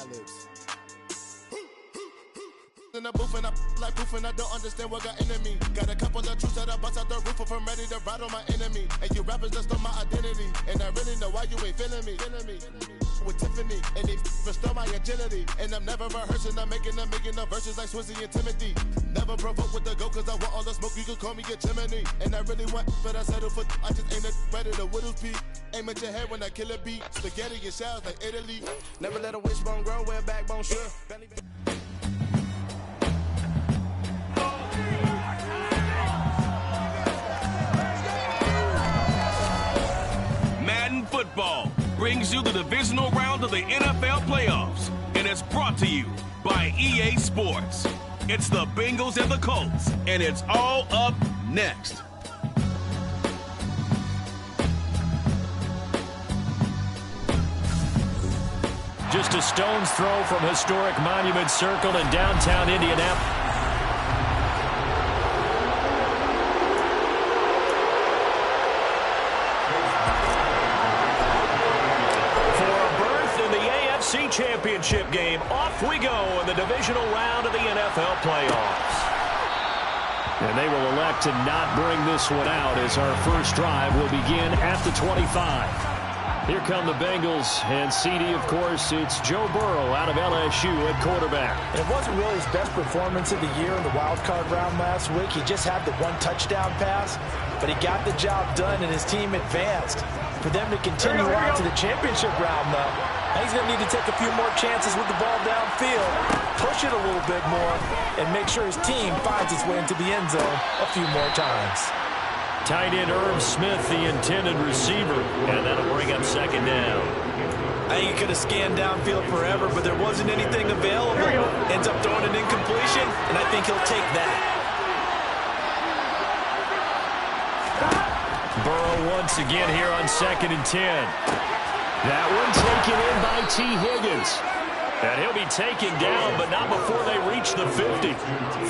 lips. In the booth and I like proof and I don't understand what got into me. Got a couple of troops that I bust out the roof if I'm ready to ride on my enemy. And you rappers just stole my identity, and I really know why you ain't feeling me. With Tiffany, and they restore my agility. And I'm never rehearsing, I'm making a million of verses like Swizzy and Timothy. Never provoke with the go, cause I want all the smoke, you can call me a chimney. And I really want, but I settle for, I just ain't ready to whittles peak. Aim at your head when I kill a beat. Spaghetti and shells like Italy. Never let a wishbone grow where a backbone should. Madden Football brings you the divisional round of the NFL playoffs, and it's brought to you by EA Sports. It's the Bengals and the Colts, and it's all up next. Just a stone's throw from historic Monument Circle in downtown Indianapolis. Championship game. Off we go in the divisional round of the NFL playoffs. And they will elect to not bring this one out as our first drive will begin at the 25. Here come the Bengals, and CD, of course, it's Joe Burrow out of LSU at quarterback. And it wasn't really his best performance of the year in the wild card round last week. He just had the one touchdown pass, but he got the job done and his team advanced. For them to continue on to the championship round, though, he's going to need to take a few more chances with the ball downfield, push it a little bit more, and make sure his team finds its way into the end zone a few more times. Tight end Irv Smith, the intended receiver, and that'll bring up second down. I think he could have scanned downfield forever, but there wasn't anything available. Ends up throwing an incompletion, and I think he'll take that. Burrow once again here on 2nd and 10. That one taken in by T. Higgins. And he'll be taken down, but not before they reach the 50.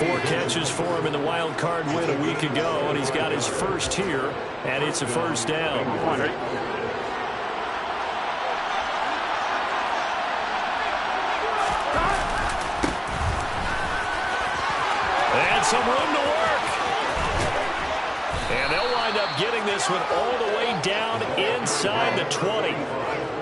4 catches for him in the wild card win a week ago, and he's got his first here, and it's a first down. And some room to work. And they'll wind up getting this one all the way down inside the 20.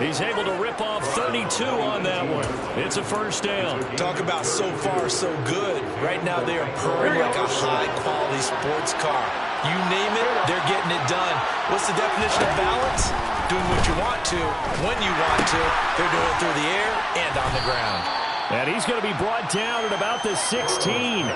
He's able to rip off 32 on that one. It's a first down. Talk about so far so good. Right now they are purring like a high-quality sports car. You name it, they're getting it done. What's the definition of balance? Doing what you want to, when you want to. They're doing it through the air and on the ground. And he's going to be brought down at about the 16.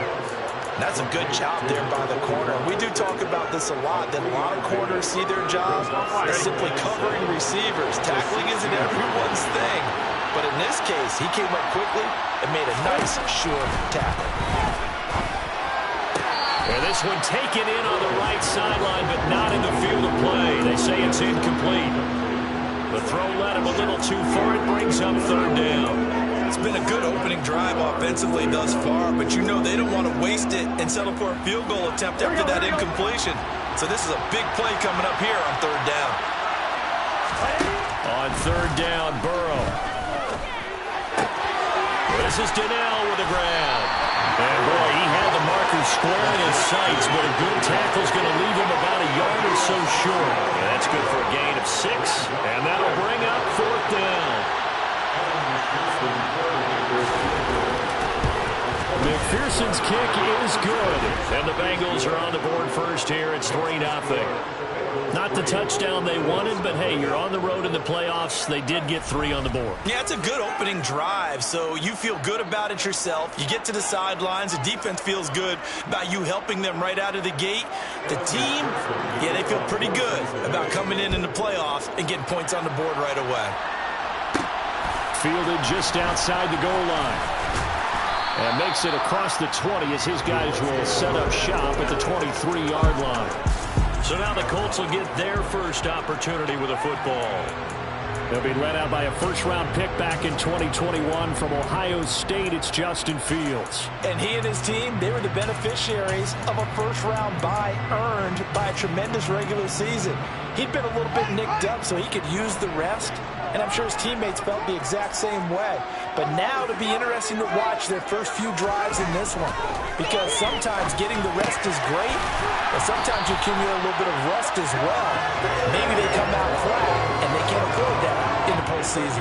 That's a good job there by the corner. We do talk about this a lot, that a lot of corners see their job as simply covering receivers. Tackling isn't everyone's thing. But in this case, he came up quickly and made a nice, sure tackle. And this one taken in on the right sideline, but not in the field of play. They say it's incomplete. The throw led him a little too far. It brings up 3rd down. It's been a good opening drive offensively thus far, but you know they don't want to waste it and settle for a field goal attempt after that incompletion. So this is a big play coming up here on 3rd down. On 3rd down, Burrow. This is Donnell with the grab. And boy, he had the marker square in his sights, but a good tackle's going to leave him about a yard or so short. And that's good for a gain of 6, and that'll bring up 4th down. McPherson's kick is good, and the Bengals are on the board first here. It's 3-0. Not the touchdown they wanted, but hey, you're on the road in the playoffs. They did get 3 on the board. Yeah, it's a good opening drive, so you feel good about it yourself. You get to the sidelines. The defense feels good about you helping them right out of the gate. The team, yeah, they feel pretty good about coming in the playoffs and getting points on the board right away. Fielded just outside the goal line. And makes it across the 20 as his guys will set up shop at the 23-yard line. So now the Colts will get their first opportunity with a football. They'll be led out by a first-round pick back in 2021 from Ohio State. It's Justin Fields. And he and his team, they were the beneficiaries of a first-round bye earned by a tremendous regular season. He'd been a little bit nicked up, so he could use the rest. And I'm sure his teammates felt the exact same way. But now it'll be interesting to watch their first few drives in this one, because sometimes getting the rest is great, but sometimes you accumulate a little bit of rust as well. Maybe they come out flat, and they can't afford that in the postseason.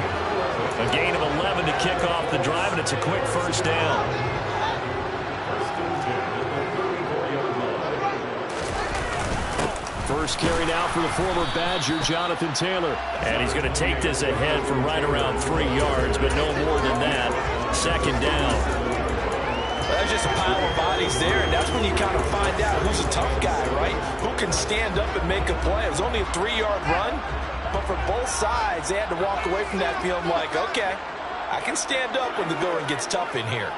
A gain of 11 to kick off the drive, and it's a quick first down. First carry now for the former Badger, Jonathan Taylor. And he's going to take this ahead for right around 3 yards, but no more than that. Second down. Well, there's just a pile of bodies there, and that's when you kind of find out who's a tough guy, right? Who can stand up and make a play. It was only a 3-yard run, but for both sides, they had to walk away from that feeling like, okay, I can stand up when the going gets tough in here.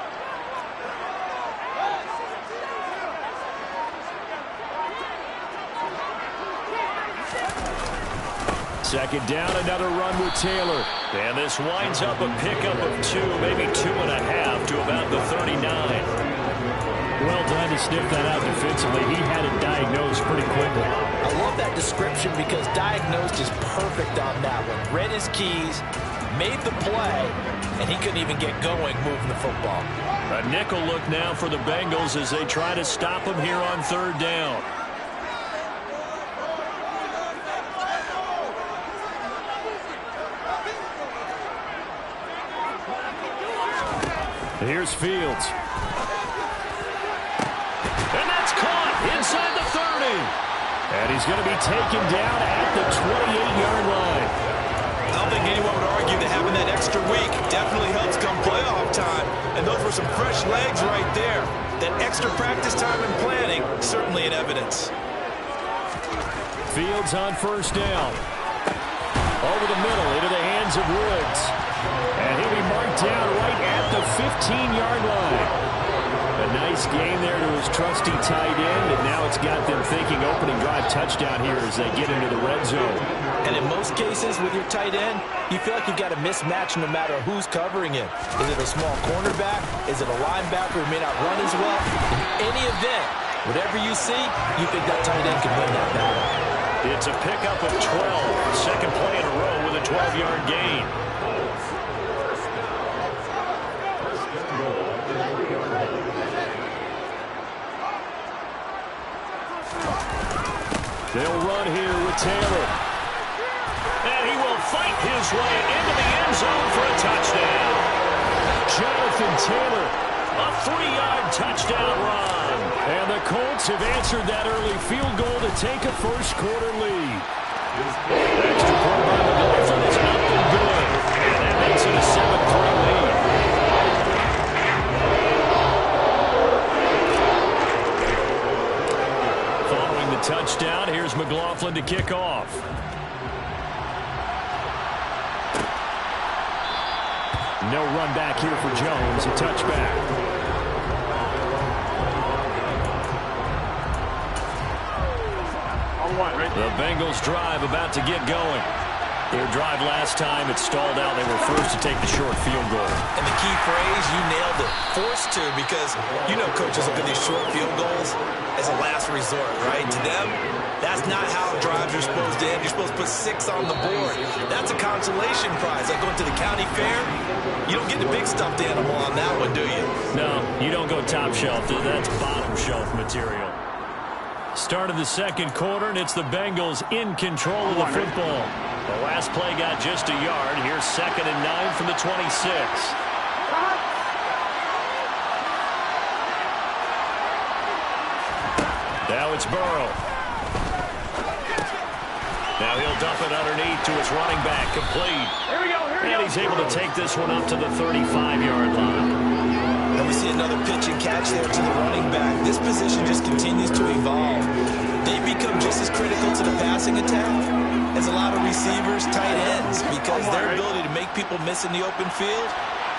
Second down, another run with Taylor. And this winds up a pickup of 2, maybe 2.5 to about the 39. Well done to sniff that out defensively. He had it diagnosed pretty quickly. I love that description because diagnosed is perfect on that one. Read his keys, made the play, and he couldn't even get going moving the football. A nickel look now for the Bengals as they try to stop him here on third down. Here's Fields. And that's caught inside the 30. And he's going to be taken down at the 28-yard line. I don't think anyone would argue that having that extra week definitely helps come playoff time. And those were some fresh legs right there. That extra practice time and planning, certainly in evidence. Fields on first down. Over the middle, into the hands of Woods. And he'll be marked down right at the 15-yard line. A nice game there to his trusty tight end, and now it's got them thinking opening drive touchdown here as they get into the red zone. And in most cases with your tight end, you feel like you've got a mismatch no matter who's covering him. Is it a small cornerback? Is it a linebacker who may not run as well? In any event, whatever you see, you think that tight end can win that battle. It's a pickup of 12. Second play in a row with a 12-yard gain. They'll run here with Taylor. And he will fight his way into the end zone for a touchdown. Jonathan Taylor, a 3-yard touchdown run. And the Colts have answered that early field goal to take a first-quarter lead. Extra point by McLaughlin is up and good. And that makes it a 7-3 lead. Following the touchdown, here's McLaughlin to kick off. No run back here for Jones, a touchback. The Bengals drive about to get going. Their drive last time, it stalled out. They were forced to take the short field goal. And the key phrase, you nailed it, forced to, because you know coaches look at these short field goals as a last resort, right? To them, that's not how drives are supposed to end. You're supposed to put 6 on the board. That's a consolation prize. Like going to the county fair, you don't get the big stuffed animal on that one, do you? No, you don't go top shelf. That's bottom shelf material. Start of the second quarter, and it's the Bengals in control of the football. The last play got just a yard. Here's 2nd and 9 from the 26. Now it's Burrow. Now he'll dump it underneath to his running back, complete. And he's able to take this one up to the 35-yard line. And we see another pitch and catch there to the running back. This position just continues to evolve. They become just as critical to the passing attack as a lot of receivers, tight ends, because their ability to make people miss in the open field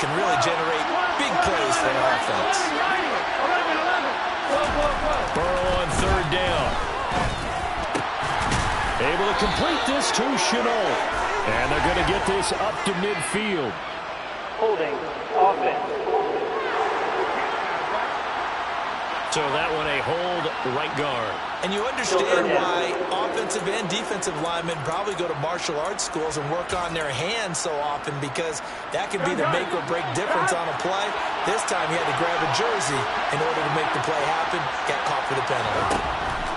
can really generate big plays for an offense. Burrow on third down. Able to complete this to Shenault. And they're going to get this up to midfield. Holding offense. So that one a hold right guard. And you understand why offensive and defensive linemen probably go to martial arts schools and work on their hands so often, because that can be the make or break difference on a play. This time he had to grab a jersey in order to make the play happen. Got caught for the penalty.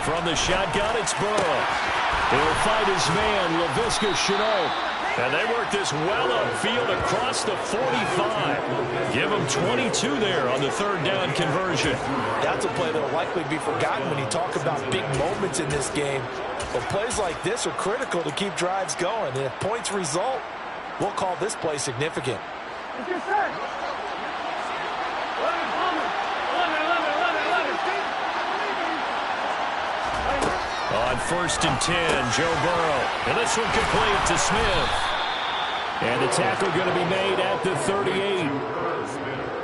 From the shotgun, it's Burrow. He'll fight his man, Laviska Shenault. And they work this well upfield across the 45. Give him 22 there on the third down conversion. That's a play that will likely be forgotten when you talk about big moments in this game. But plays like this are critical to keep drives going. And if points result, we'll call this play significant. On 1st and 10, Joe Burrow. And this one complete to Smith. And the tackle going to be made at the 38.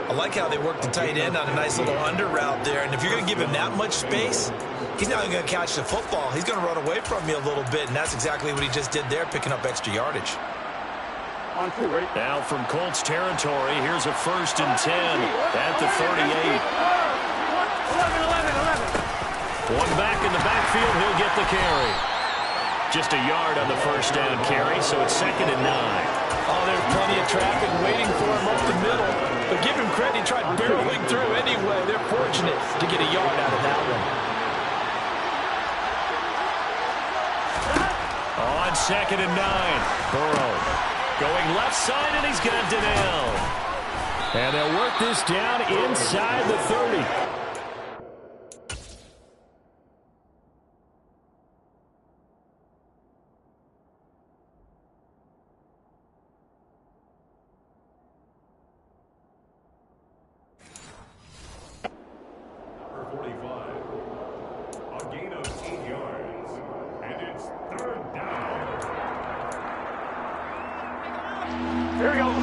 I like how they work the tight end on a nice little under route there. And if you're going to give him that much space, he's not going to catch the football. He's going to run away from you a little bit, and that's exactly what he just did there, picking up extra yardage. Now from Colts territory, here's a 1st and 10 at the 38. One back in the backfield, he'll get the carry. Just a yard on the 1st down carry, so it's 2nd and 9. Oh, there's plenty of traffic waiting for him up the middle. But give him credit, he tried barreling through anyway. They're fortunate to get a yard out of that On one. 2nd and 9, Burrow going left side, and he's got Donnell. And they'll work this down inside the 30.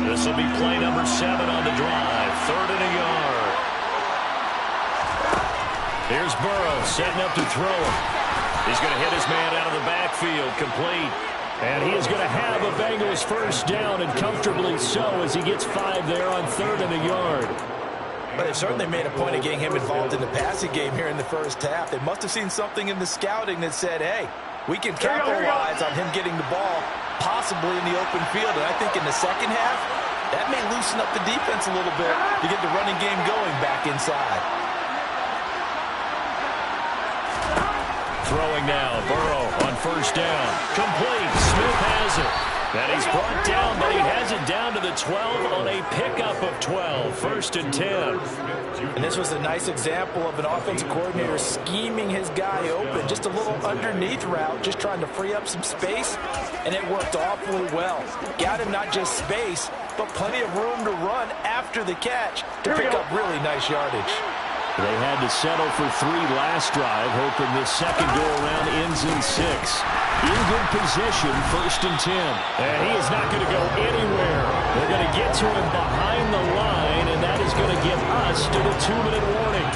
This will be play number 7 on the drive. 3rd and a yard. Here's Burrow setting up to throw him. He's going to hit his man out of the backfield, complete. And he is going to have a Bengals 1st down, and comfortably so, as he gets 5 there on 3rd and a yard. But they've certainly made a point of getting him involved in the passing game here in the first half. They must have seen something in the scouting that said, hey, we can capitalize on him getting the ball possibly in the open field. And I think in the second half, that may loosen up the defense a little bit to get the running game going back inside. Throwing now, Burrow on 1st down. Complete. Smith has it. And he's brought down, but he has it down to the 12 on a pickup of 12. 1st and 10. And this was a nice example of an offensive coordinator scheming his guy open. Just a little underneath route, just trying to free up some space, and it worked awfully well. Got him not just space, but plenty of room to run after the catch to pick up really nice yardage. They had to settle for 3 last drive, hoping this second go-around ends in 6. In good position, 1st and 10. And he is not going to go anywhere. They're going to get to him behind the line, and that is going to get us to the 2-minute warning.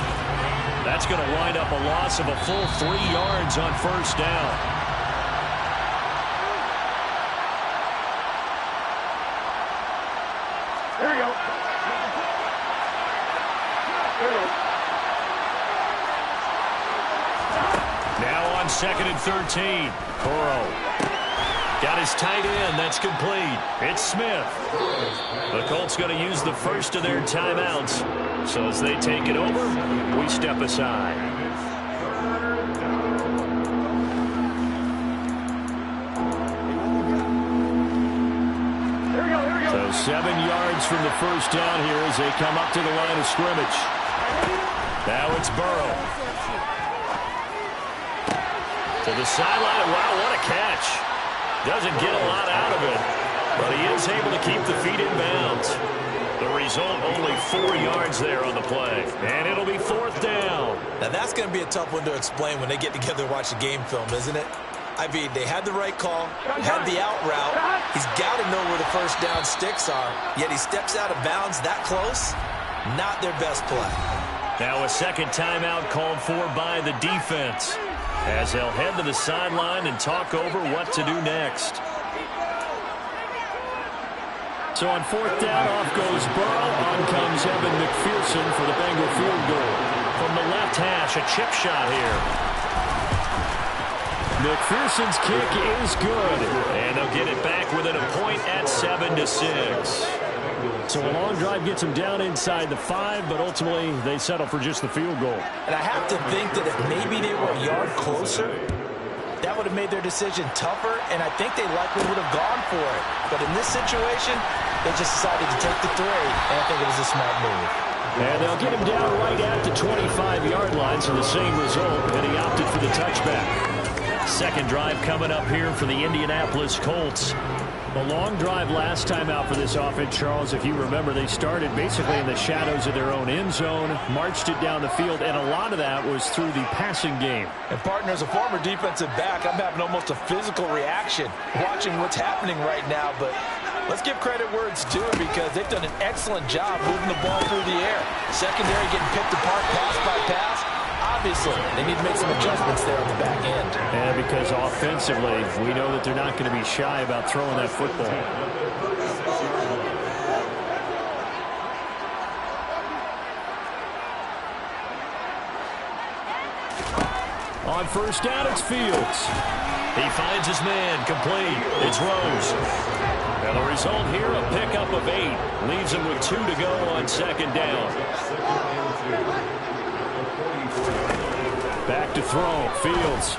That's going to wind up a loss of a full 3 yards on 1st down. There we go. There we go. Now on 2nd and 13. Burrow got his tight end. That's complete. It's Smith. The Colts going to use the first of their timeouts. So as they take it over, we step aside. So 7 yards from the 1st down here as they come up to the line of scrimmage. Now it's Burrow. To the sideline. Wow, what a catch. Doesn't get a lot out of it, but he is able to keep the feet in bounds. The result, only 4 yards there on the play, and it'll be 4th down. Now that's going to be a tough one to explain when they get together and watch the game film, isn't it? I mean, they had the right call, had the out route. He's got to know where the 1st down sticks are, yet he steps out of bounds that close. Not their best play. Now a second timeout called for by the defense, as they'll head to the sideline and talk over what to do next. So on 4th down, off goes Burrow. On comes Evan McPherson for the Bengal field goal. From the left left hash, a chip shot here. McPherson's kick is good, and they'll get it back within a point at 7-6. So a long drive gets them down inside the 5, but ultimately they settle for just the field goal. And I have to think that if maybe they were a yard closer, that would have made their decision tougher, and I think they likely would have gone for it. But in this situation, they just decided to take the 3, and I think it was a smart move. And they'll get him down right at the 25-yard line, so the same result, and he opted for the touchback. Second drive coming up here for the Indianapolis Colts. A long drive last time out for this offense, Charles. If you remember, they started basically in the shadows of their own end zone, marched it down the field, and a lot of that was through the passing game. And, partner, as a former defensive back, I'm having almost a physical reaction watching what's happening right now. But let's give credit where it's due because they've done an excellent job moving the ball through the air. Secondary getting picked apart pass by pass. Obviously, they need to make some adjustments there on the back end. And because offensively, we know that they're not going to be shy about throwing that football. On first down, it's Fields. He finds his man, complete. It's Rose. And the result here, a pickup of 8. Leaves him with 2 to go on second down. Back to throw. Fields.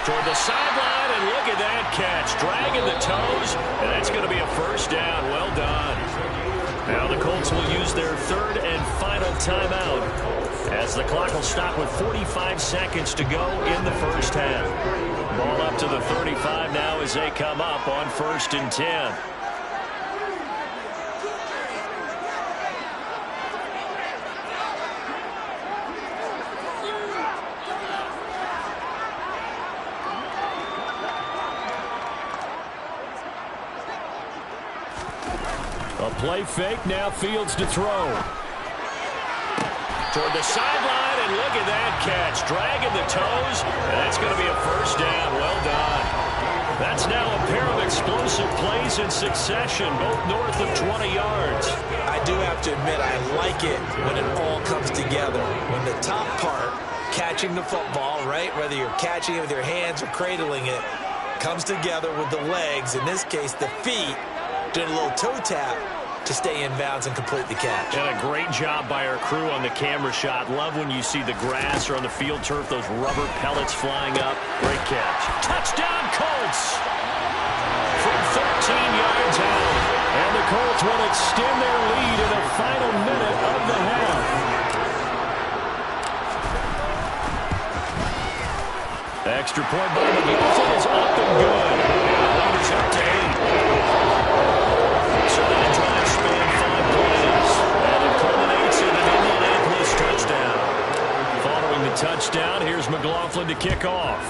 Toward the sideline, and look at that catch. Dragging the toes, and that's going to be a first down. Well done. Now the Colts will use their third and final timeout as the clock will stop with 45 seconds to go in the first half. Ball up to the 35 now as they come up on 1st and 10. A play fake, now Fields to throw. Toward the sideline, and look at that catch. Dragging the toes, and that's going to be a first down. Well done. That's now a pair of explosive plays in succession, both north of 20 yards. I do have to admit, I like it when it all comes together. When the top part, catching the football, right, whether you're catching it with your hands or cradling it, comes together with the legs, in this case the feet, doing a little toe tap to stay in bounds and complete the catch. And a great job by our crew on the camera shot. Love when you see the grass or on the field turf, those rubber pellets flying up. Great catch. Touchdown Colts! From 13 yards out. And the Colts will extend their lead in the final minute of the half. Extra point by McLaughlin is up and good. Numbers up to 8. So that drive spanned 5 plays, and it culminates in an Indianapolis touchdown. Following the touchdown, here's McLaughlin to kick off.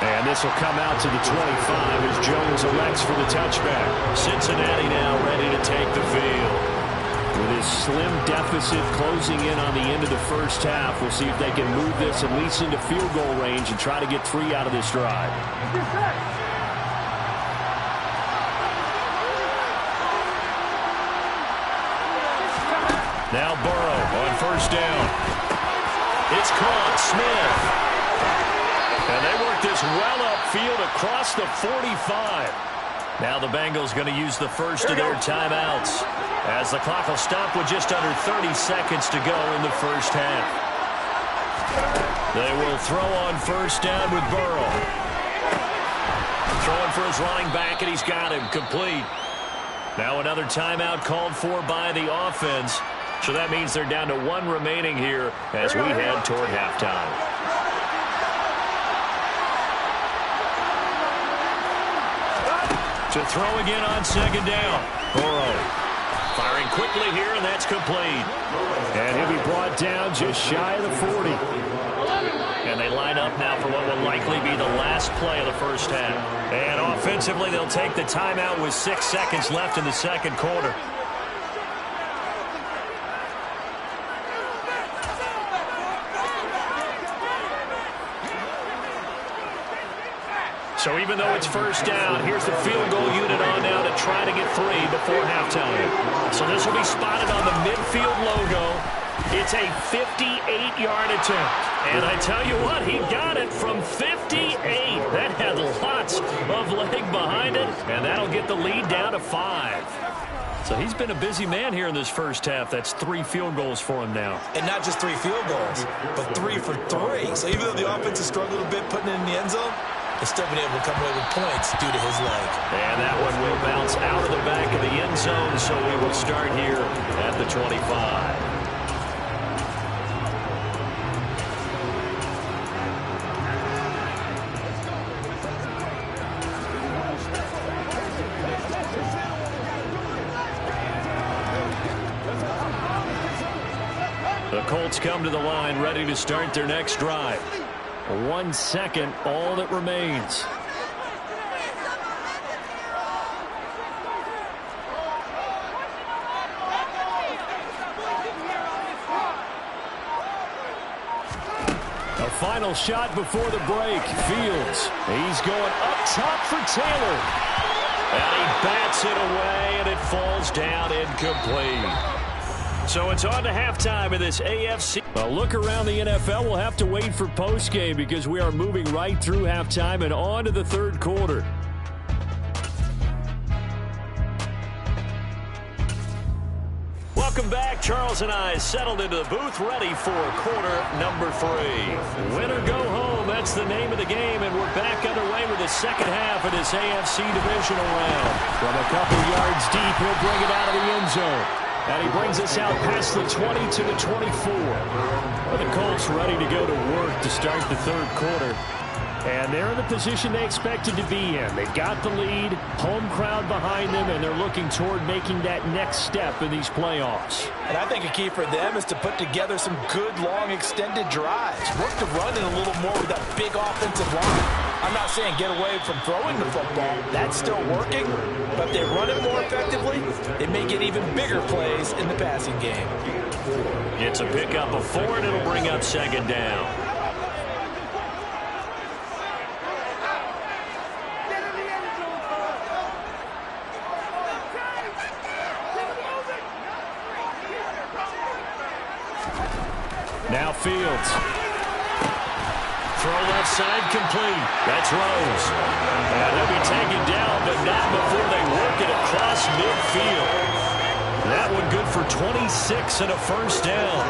And this will come out to the 25 as Jones elects for the touchback. Cincinnati now ready to take the field. With his slim deficit closing in on the end of the first half, we'll see if they can move this at least into field goal range and try to get 3 out of this drive. Now Burrow on first down. It's caught. Smith. And they work this well upfield across the 45. Now the Bengals going to use the first of their timeouts as the clock will stop with just under 30 seconds to go in the first half. They will throw on first down with Burrow. Throwing for his running back, and he's got him complete. Now another timeout called for by the offense. So that means they're down to 1 remaining here as we head toward halftime. To throw again on second down. Burrow firing quickly here, and that's complete. And he'll be brought down just shy of the 40. And they line up now for what will likely be the last play of the first half. And offensively, they'll take the timeout with 6 seconds left in the second quarter. So even though it's first down, here's the field goal unit on now to try to get 3 before halftime. So this will be spotted on the midfield logo. It's a 58-yard attempt. And I tell you what, he got it from 58. That had lots of leg behind it, and that'll get the lead down to 5. So he's been a busy man here in this first half. That's 3 field goals for him now. And not just 3 field goals, but 3 for 3. So even though the offense has struggled a bit putting it in the end zone, they've still been able to come away with points due to his leg. And that one will bounce out of the back of the end zone, so we will start here at the 25. The Colts come to the line ready to start their next drive. 1 second, all that remains. A final shot before the break. Fields. He's going up top for Taylor. And he bats it away, and it falls down incomplete. So it's on to halftime of this AFC. A look around the NFL. We'll have to wait for postgame because we are moving right through halftime and on to the third quarter. Welcome back. Charles and I settled into the booth ready for quarter number 3. Win or go home, that's the name of the game, and we're back underway with the second half of this AFC divisional round. From a couple yards deep, he'll bring it out of the end zone. And he brings us out past the 20 to the 24. Well, the Colts ready to go to work to start the third quarter. And they're in the position they expected to be in. They got the lead, home crowd behind them, and they're looking toward making that next step in these playoffs. And I think a key for them is to put together some good, long, extended drives. Work the run in a little more with that big offensive line. I'm not saying get away from throwing the football. That's still working. But if they run it more effectively, they may get even bigger plays in the passing game. It's a pickup of 4, and it'll bring up second down. Now Fields. Throw left side complete. That's Rose. And they'll be taken down, but not before they work it across midfield. That one good for 26 and a first down.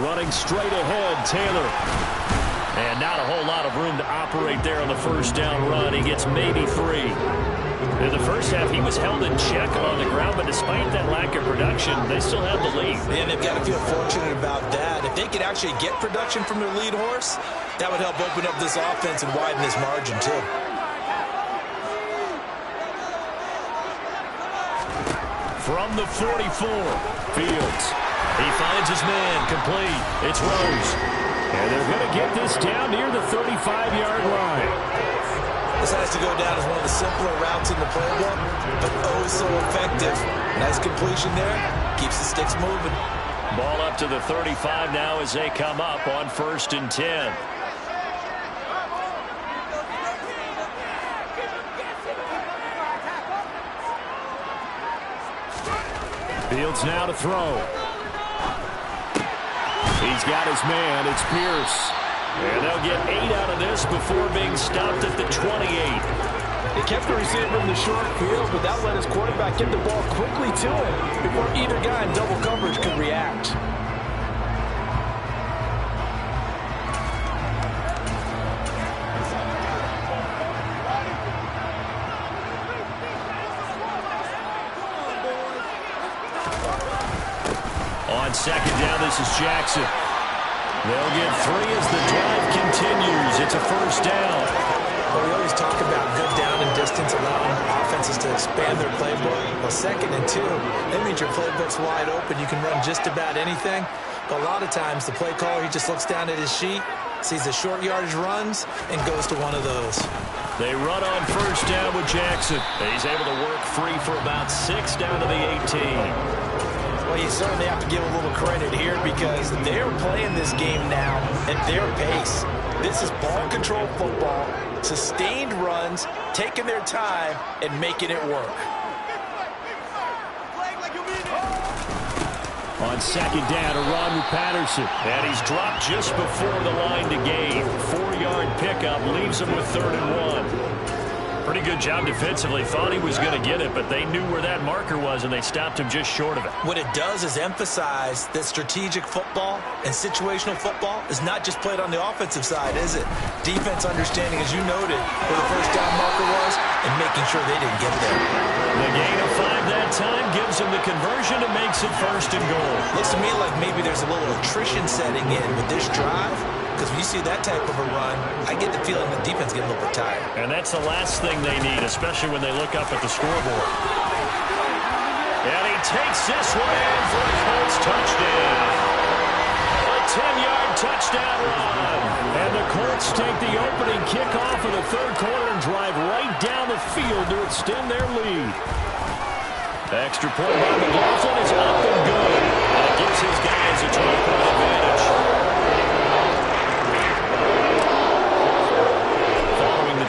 Running straight ahead, Taylor. And not a whole lot of room to operate there on the first down run. He gets maybe 3. In the first half, he was held in check on the ground, but despite that lack of production, they still have the lead. And they've got to feel fortunate about that. If they could actually get production from their lead horse, that would help open up this offense and widen this margin, too. From the 44, Fields. He finds his man, complete. It's Rose. And they're going to get this down near the 35-yard line. This has to go down as one of the simpler routes in the playbook, but oh so effective. Nice completion there. Keeps the sticks moving. Ball up to the 35 now as they come up on 1st and 10. Fields now to throw. He's got his man. It's Pierce. And they'll get 8 out of this before being stopped at the 28. They kept the receiver in the short field, but that let his quarterback get the ball quickly to him before either guy in double coverage could react. On second down, this is Jackson. They'll get 3 as the drive continues. It's a first down. Well, we always talk about good down and distance, allowing offenses to expand their playbook. Well, 2nd and 2, that means your playbook's wide open. You can run just about anything. But a lot of times, the play caller, he just looks down at his sheet, sees the short yardage runs, and goes to one of those. They run on first down with Jackson. He's able to work free for about 6 down to the 18. Well, you certainly have to give a little credit here because they're playing this game now at their pace. This is ball control football, sustained runs, taking their time, and making it work. On second down, a run with Patterson. And he's dropped just before the line to gain. 4-yard pickup leaves him with 3rd and 1. Pretty good job defensively. Thought he was going to get it, but they knew where that marker was, and they stopped him just short of it. What it does is emphasize that strategic football and situational football is not just played on the offensive side, is it? Defense understanding, as you noted, where the first down marker was and making sure they didn't get there. The gain of 5 that time gives him the conversion and makes it 1st and goal. Looks to me like maybe there's a little attrition setting in with this drive. Because when you see that type of a run, I get the feeling the defense getting a little bit tired. And that's the last thing they need, especially when they look up at the scoreboard. And he takes this one in for a Colts touchdown. A 10-yard touchdown run. And the Colts take the opening kickoff of the 3rd quarter and drive right down the field to extend their lead. Extra point by McLaughlin is up and good. And it gives his guys a 12-point advantage.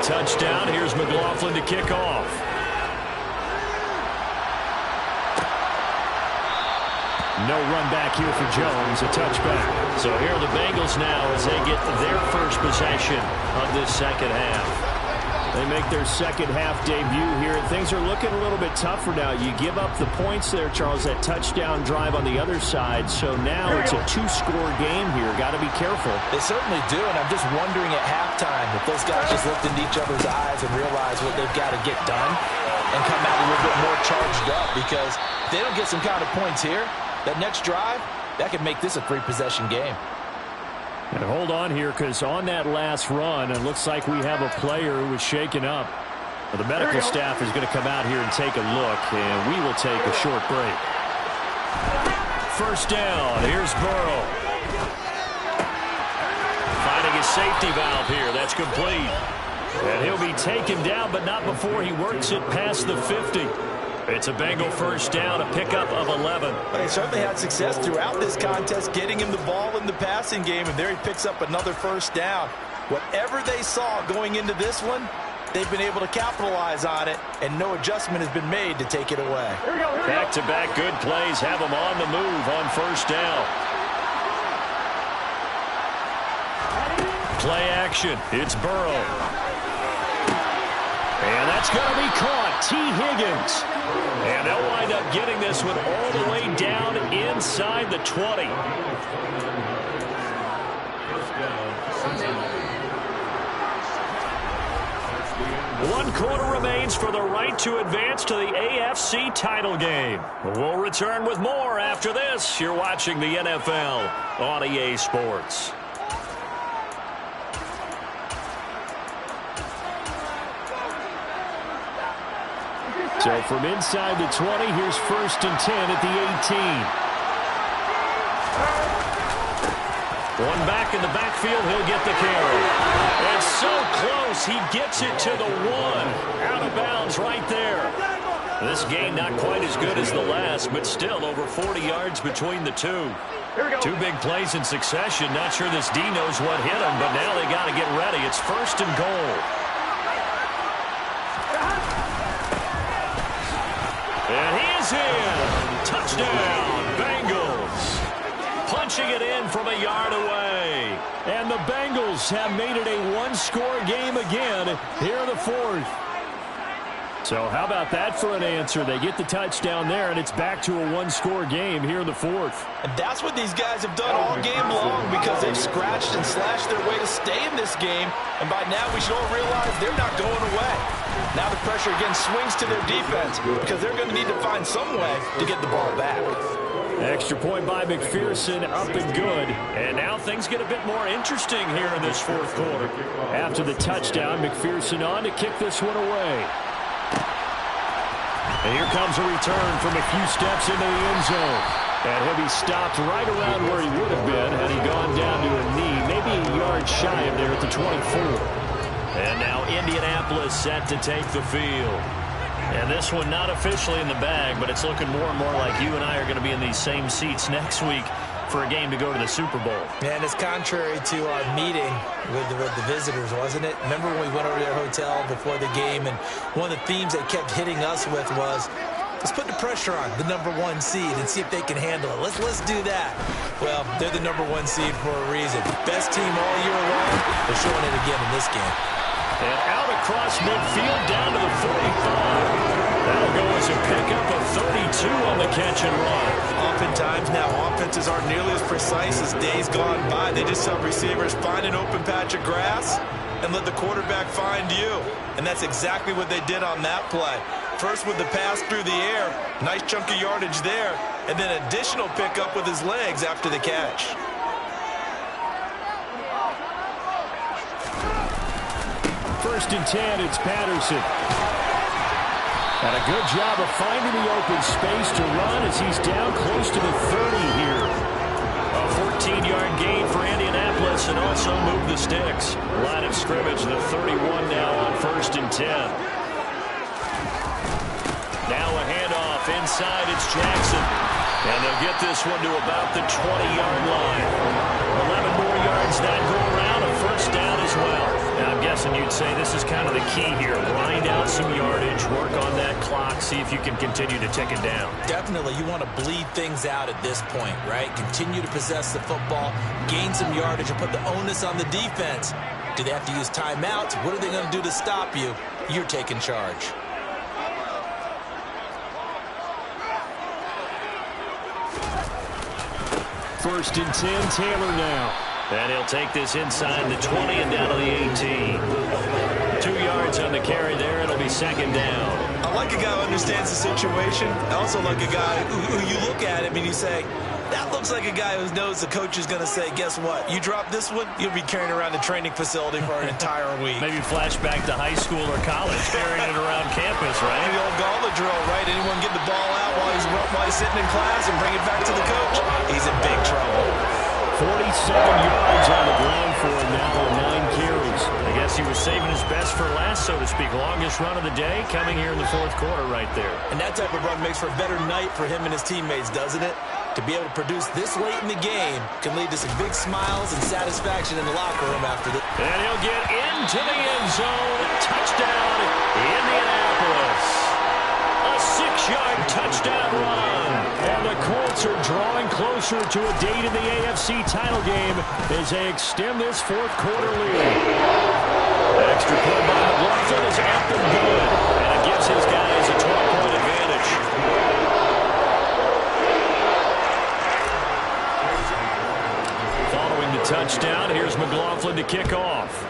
Touchdown. Here's McLaughlin to kick off. No run back here for Jones. A touchback. So here are the Bengals now as they get their first possession of this second half. They make their second half debut here. Things are looking a little bit tougher now. You give up the points there, Charles, that touchdown drive on the other side. So now it's a 2-score game here. Got to be careful. They certainly do, and I'm just wondering at halftime if those guys just looked into each other's eyes and realize what they've got to get done and come out a little bit more charged up, because if they don't get some kind of points here, that next drive, that could make this a 3-possession game. And hold on here, because on that last run, it looks like we have a player who was shaken up. Well, the medical staff is going to come out here and take a look, and we will take a short break. First down, here's Burrow. Finding his safety valve here, that's complete. And he'll be taken down, but not before he works it past the 50. It's a Bengal first down, a pickup of 11. They certainly had success throughout this contest, getting him the ball in the passing game, and there he picks up another first down. Whatever they saw going into this one, they've been able to capitalize on it, and no adjustment has been made to take it away. Back-to-back good plays have them on the move on first down. Play action. It's Burrow. And that's going to be caught. T. Higgins. And they'll wind up getting this one all the way down inside the 20. One quarter remains for the right to advance to the AFC title game. We'll return with more after this. You're watching the NFL on EA Sports. So from inside the 20, here's 1st and 10 at the 18. One back in the backfield, he'll get the carry. And so close, he gets it to the 1. Out of bounds right there. This game not quite as good as the last, but still over 40 yards between the two. 2 big plays in succession. Not sure this D knows what hit him, but now they got to get ready. It's 1st and goal. And he is in. Touchdown, Bengals. Punching it in from a yard away. And the Bengals have made it a 1-score game again here in the 4th. So how about that for an answer? They get the touchdown there, and it's back to a 1-score game here in the 4th. And that's what these guys have done all game long, because they've scratched and slashed their way to stay in this game. And by now, we should all realize they're not going away. Now the pressure again swings to their defense, because they're going to need to find some way to get the ball back. Extra point by McPherson, up and good. And now things get a bit more interesting here in this 4th quarter. After the touchdown, McPherson on to kick this one away. And here comes a return from a few steps into the end zone. And he'll be stopped right around where he would have been had he gone down to a knee, maybe a yard shy of there at the 24. And now Indianapolis set to take the field. And this one not officially in the bag, but it's looking more and more like you and I are going to be in these same seats next week for a game to go to the Super Bowl. Man, it's contrary to our meeting with the visitors, wasn't it? Remember when we went over to their hotel before the game, and one of the themes they kept hitting us with was, let's put the pressure on the #1 seed and see if they can handle it. Let's do that. Well, they're the #1 seed for a reason. Best team all year long. They're showing it again in this game. And out across midfield down to the 45. That'll go as a pickup of 32 on the catch and run. Oftentimes now, offenses aren't nearly as precise as days gone by. They just have receivers find an open patch of grass and let the quarterback find you. And that's exactly what they did on that play. First with the pass through the air, nice chunk of yardage there, and then additional pickup with his legs after the catch. First and 10, it's Patterson. And a good job of finding the open space to run as he's down close to the 30 here. A 14-yard gain for Indianapolis and also move the sticks. Line of scrimmage, the 31 now on first and 10. Now a handoff inside, it's Jackson. And they'll get this one to about the 20-yard line. 11 more yards that go around, a first down as well. Now I'm guessing you'd say this is kind of the key here. Grind out some yardage, work on that clock, see if you can continue to tick it down. Definitely, you want to bleed things out at this point, right? Continue to possess the football, gain some yardage, and put the onus on the defense. Do they have to use timeouts? What are they going to do to stop you? You're taking charge. First and 10, Taylor now. And he'll take this inside the 20 and down to the 18. 2 yards on the carry there. It'll be second down. I like a guy who understands the situation. I also like a guy who you look at him and you say, that looks like a guy who knows the coach is going to say, guess what? You drop this one, you'll be carrying around the training facility for an entire week. Maybe flashback to high school or college, carrying it around campus, right? The old gauntlet drill, right? Anyone get the ball out while he's sitting in class and bring it back to the coach? He's in big trouble. 47 yards on the ground for him now, 9 carries. I guess he was saving his best for last, so to speak. Longest run of the day coming here in the fourth quarter right there. And that type of run makes for a better night for him and his teammates, doesn't it? To be able to produce this late in the game can lead to some big smiles and satisfaction in the locker room after this. And he'll get into the end zone. Touchdown, Indianapolis. A 6-yard touchdown run. And the Colts are drawing closer to a date in the AFC title game as they extend this fourth quarter lead. Extra point by McLaughlin is at the good. And it gives his guys a 12-point advantage. Following the touchdown, here's McLaughlin to kick off.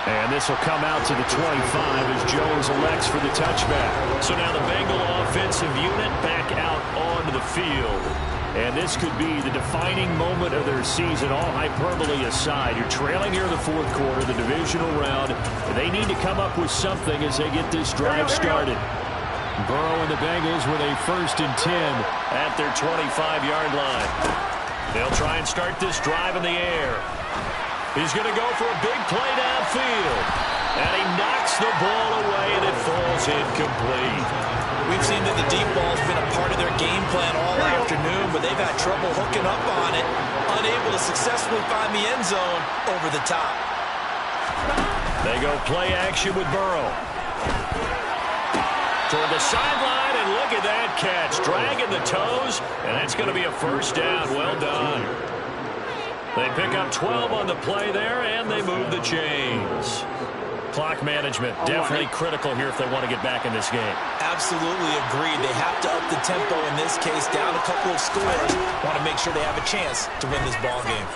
And this will come out to the 25 as Jones elects for the touchback. So now the Bengal offensive unit back out onto the field. And this could be the defining moment of their season, all hyperbole aside. You're trailing here in the fourth quarter, the divisional round. They need to come up with something as they get this drive started. Burrow and the Bengals with a first and 10 at their 25-yard line. They'll try and start this drive in the air. He's going to go for a big play downfield. And he knocks the ball away, and it falls incomplete. We've seen that the deep ball's been a part of their game plan all afternoon, but they've had trouble hooking up on it, unable to successfully find the end zone over the top. They go play action with Burrow. Toward the sideline, and look at that catch. Dragging the toes, and that's going to be a first down. Well done. They pick up 12 on the play there, and they move the chains. Clock management, definitely critical here if they want to get back in this game. Absolutely agreed. They have to up the tempo in this case, down a couple of scores. Want to make sure they have a chance to win this ball game.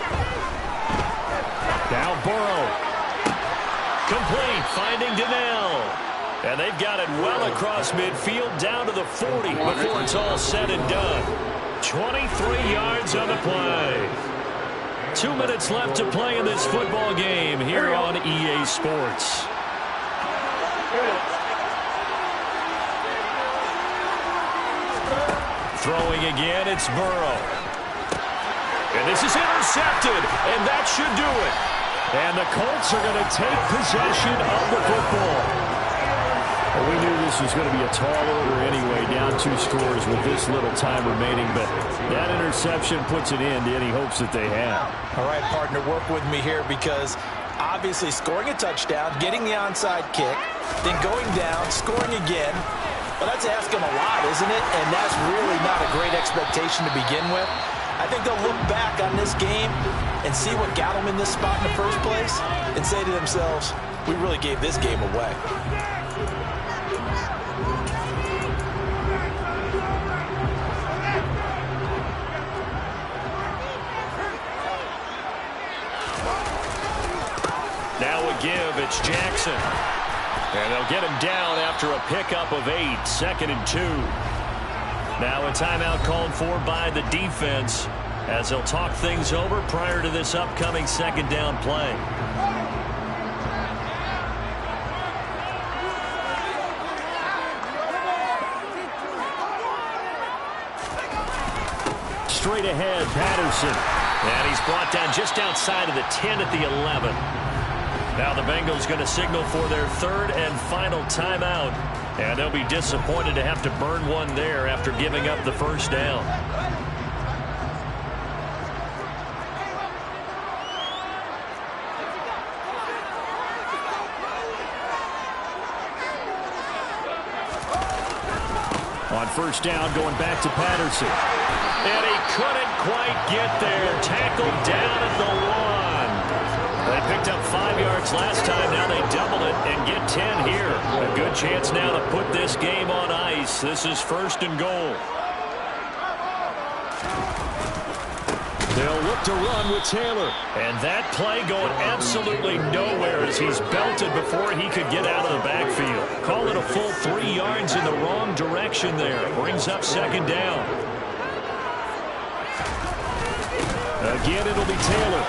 Now Burrow. Complete, finding Donnell. And they've got it well across midfield, down to the 40 before it's all said and done. 23 yards on the play. 2 minutes left to play in this football game here on EA Sports. Throwing again, it's Burrow. And this is intercepted, and that should do it. And the Colts are going to take possession of the football. Well, we knew this was going to be a tall order anyway, down 2 scores with this little time remaining, but that interception puts an end to any hopes that they have. All right, partner, work with me here because obviously scoring a touchdown, getting the onside kick, then going down, scoring again. Well, that's asking a lot, isn't it? And that's really not a great expectation to begin with. I think they'll look back on this game and see what got them in this spot in the first place and say to themselves, we really gave this game away. Now a give, it's Jackson. And they'll get him down after a pickup of 8, 2nd and 2. Now a timeout called for by the defense as they'll talk things over prior to this upcoming 2nd down play. Straight ahead, Patterson. And he's brought down just outside of the 10 at the 11. Now the Bengals going to signal for their 3rd and final timeout. And they'll be disappointed to have to burn one there after giving up the first down. On first down, going back to Patterson. And he couldn't quite get there. Tackled down at the 1. They picked up 5 yards last time. Now they double it and get 10 here. A good chance now to put this game on ice. This is 1st and goal. They'll look to run with Taylor. And that play going absolutely nowhere as he's belted before he could get out of the backfield. Call it a full 3 yards in the wrong direction there. Brings up 2nd down. Again, it'll be Taylor.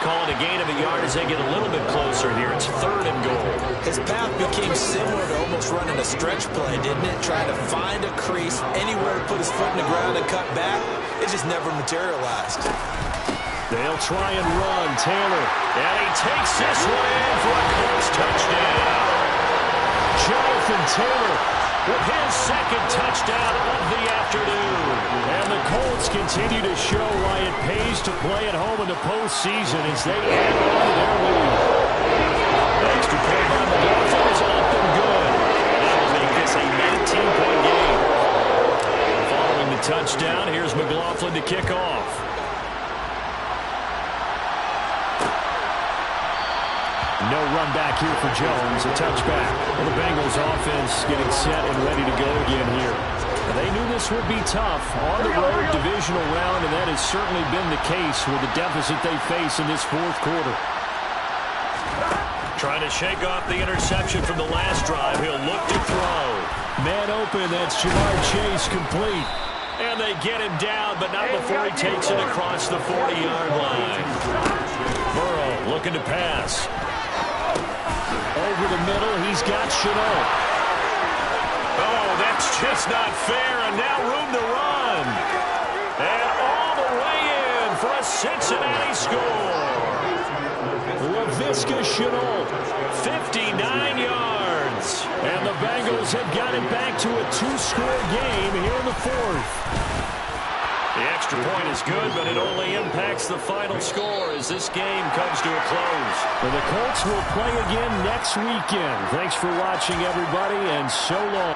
Calling a gain of a yard as they get a little bit closer here. It's 3rd and goal. His path became similar to almost running a stretch play, didn't it? Trying to find a crease, anywhere to put his foot in the ground and cut back. It just never materialized. They'll try and run. Taylor. And he takes this one in for a close touchdown. Jonathan Taylor with his 2nd touchdown of the afternoon. And the Colts continue to show why it pays to play at home in the postseason as they add on to their lead. The extra point by McLaughlin is up and good. That will make this a 19-point game. Following the touchdown, here's McLaughlin to kick off. No run back here for Jones. A touchback. Well, the Bengals offense getting set and ready to go again here. They knew this would be tough on the road divisional round, and that has certainly been the case with the deficit they face in this 4th quarter. Trying to shake off the interception from the last drive. He'll look to throw. Man open. That's Jamar Chase complete. And they get him down, but not before he takes it across the 40-yard line. Burrow looking to pass. Over the middle, he's got Shenault. Oh, that's just not fair, and now room to run. And all the way in for a Cincinnati score. Laviska Shenault, 59 yards. And the Bengals have got it back to a 2-score game here in the 4th. The extra point is good, but it only impacts the final score as this game comes to a close. Well, the Colts will play again next weekend. Thanks for watching, everybody, and so long.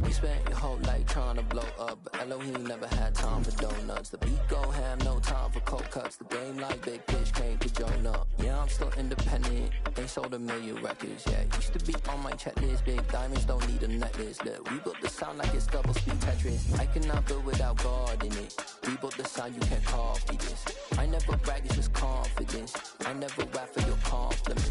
You spent your whole life trying to blow up, but Elohim never had time for donuts. The beat gon' have no time for cold cuts. The game like Big Fish came to join up. Yeah, I'm still independent. They sold 1 million records, yeah. Used to be on my checklist. Big diamonds don't need a necklace. Look, we built the sound like it's double speed Tetris. I cannot build without God in it. We built the sound, you can't copy this. I never brag, it's just confidence. I never rap for your compliments.